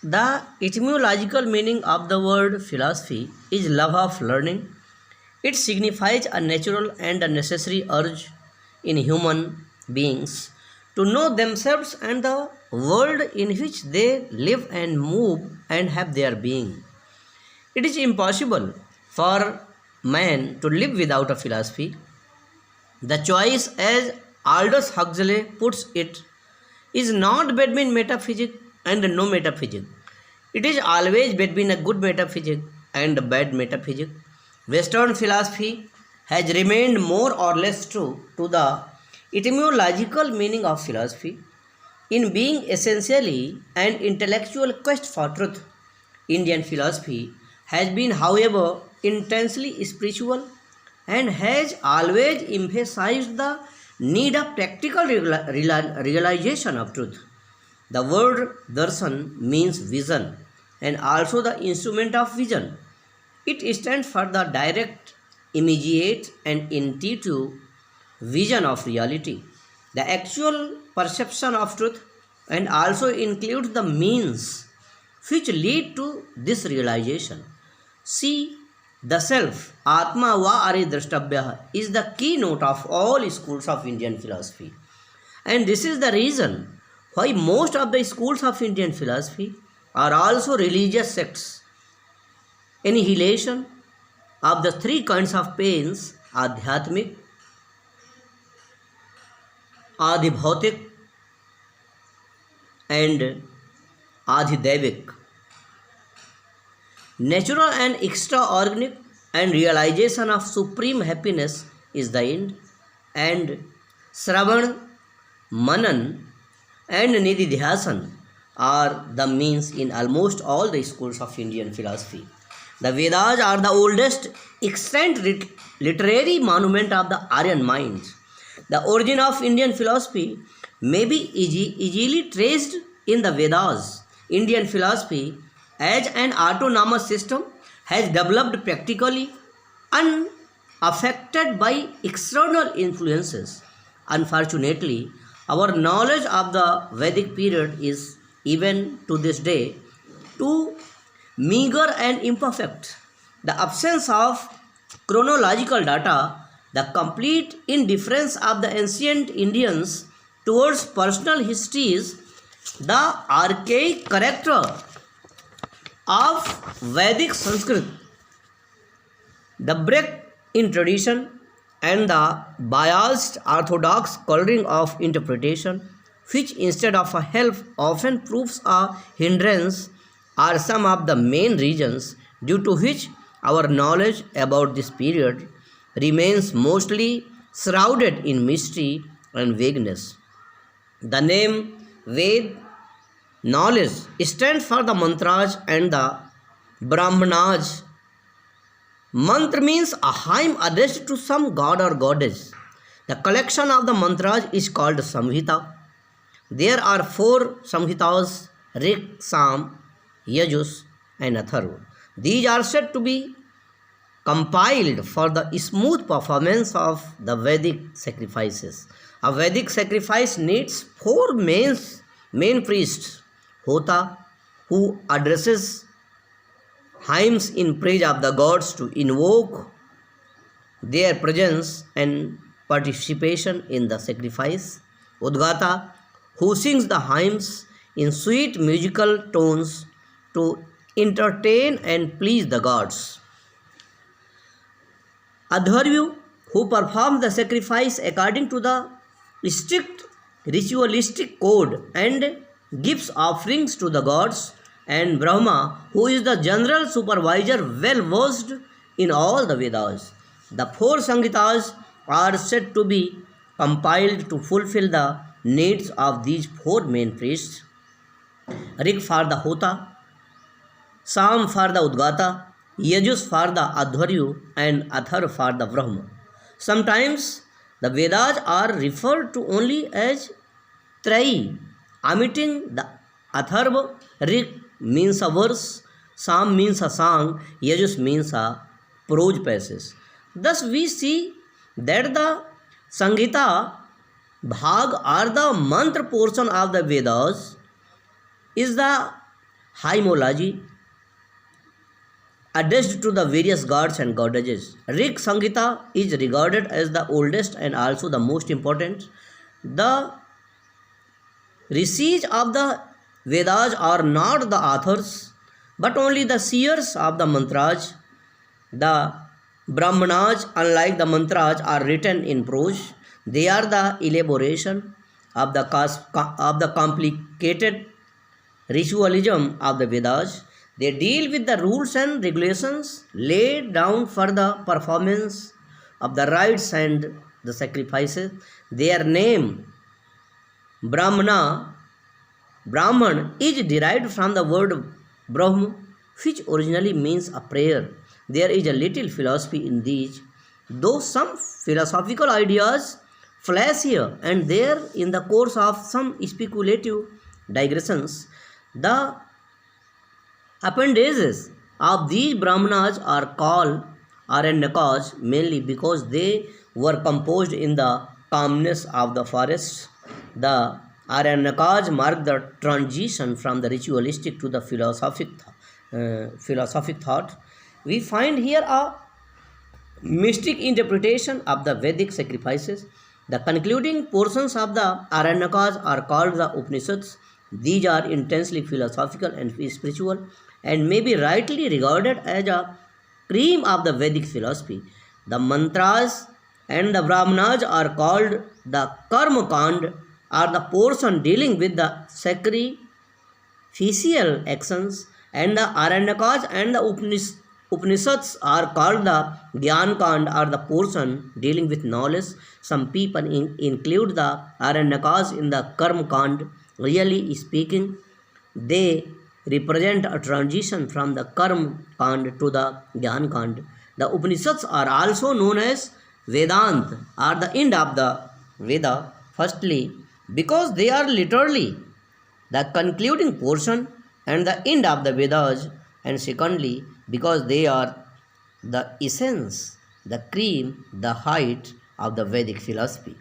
The etymological meaning of the word philosophy is love of learning. It signifies a natural and a necessary urge in human beings to know themselves and the world in which they live and move and have their being. It is impossible for man to live without a philosophy. The choice, as Aldous Huxley puts it, is not between metaphysics and no metaphysics. It is always between a good metaphysic and a bad metaphysic. Western philosophy has remained more or less true to the etymological meaning of philosophy in being essentially an intellectual quest for truth. Indian philosophy has been, however, intensely spiritual and has always emphasized the need of practical realization of truth. The word darshan means vision and also the instrument of vision. It stands for the direct, immediate, and intuitive vision of reality, the actual perception of truth, and also includes the means which lead to this realization. See, the self, Atma va Ari Drashtabhya, is the keynote of all schools of Indian philosophy. And this is the reason why most of the schools of Indian philosophy are also religious sects. Annihilation of the three kinds of pains, Adhyatmic, Adhibhautik, and Adhidevik. Natural and extraordinary and realization of supreme happiness is the end, and Sravan, Manan, and Nididhyasan are the means in almost all the schools of Indian philosophy. The Vedas are the oldest extant literary monument of the Aryan minds. The origin of Indian philosophy may be easily traced in the Vedas. Indian philosophy, as an autonomous system, has developed practically unaffected by external influences. Unfortunately, our knowledge of the Vedic period is, even to this day, too meager and imperfect. The absence of chronological data, the complete indifference of the ancient Indians towards personal histories, the archaic character of Vedic Sanskrit, the break in tradition, and the biased orthodox coloring of interpretation, which instead of a help often proves a hindrance, are some of the main reasons due to which our knowledge about this period remains mostly shrouded in mystery and vagueness. The name Ved knowledge stands for the mantras and the brahmanas. Mantra means a hymn addressed to some god or goddess. The collection of the mantras is called Samhita. There are four Samhitas: Rik, Sam, Yajus, and Atharva. These are said to be compiled for the smooth performance of the Vedic sacrifices. A Vedic sacrifice needs four main priests: Hota, who addresses hymns in praise of the gods to invoke their presence and participation in the sacrifice; Udgata, who sings the hymns in sweet musical tones to entertain and please the gods; Adharyu, who performs the sacrifice according to the strict ritualistic code and gives offerings to the gods; and Brahma, who is the general supervisor well versed in all the Vedas. The four Samhitas are said to be compiled to fulfill the needs of these four main priests: Rig for the Hota, Sam for the Udgata, Yajus for the Adharyu, and Athar for the Brahma. Sometimes the Vedas are referred to only as Trai, omitting the Atharva. Rig means a verse, Sam means a song, Yajus means a prose passage. Thus we see that the Samhita Bhag or the mantra portion of the Vedas is the hymnology addressed to the various gods and goddesses. Rig Sangita is regarded as the oldest and also the most important. The rishis of the Vedas are not the authors, but only the seers of the mantras. The Brahmanas, unlike the mantras, are written in prose. They are the elaboration of the complicated ritualism of the Vedas. They deal with the rules and regulations laid down for the performance of the rites and the sacrifices. Their name, Brahman, is derived from the word Brahm, which originally means a prayer. There is a little philosophy in these, though some philosophical ideas flash here and there in the course of some speculative digressions. The appendages of these Brahmanas are called Aranyakas mainly because they were composed in the calmness of the forests. The Aranyakas mark the transition from the ritualistic to the philosophic thought. We find here a mystic interpretation of the Vedic sacrifices. The concluding portions of the Aranyakas are called the Upanishads. These are intensely philosophical and spiritual and may be rightly regarded as a cream of the Vedic philosophy. The mantras and the Brahmanas are called the Karma Kand, are the portion dealing with the sacrificial actions, and the Aranyakas and the Upanishads are called the Gyan Kand, are the portion dealing with knowledge. Some people include the Aranyakas in the Karma Kand. Really speaking, they represent a transition from the Karma Kand to the Gyan Kand. The Upanishads are also known as Vedant, are the end of the Veda. Firstly, because they are literally the concluding portion and the end of the Vedas, and secondly, because they are the essence, the cream, the height of the Vedic philosophy.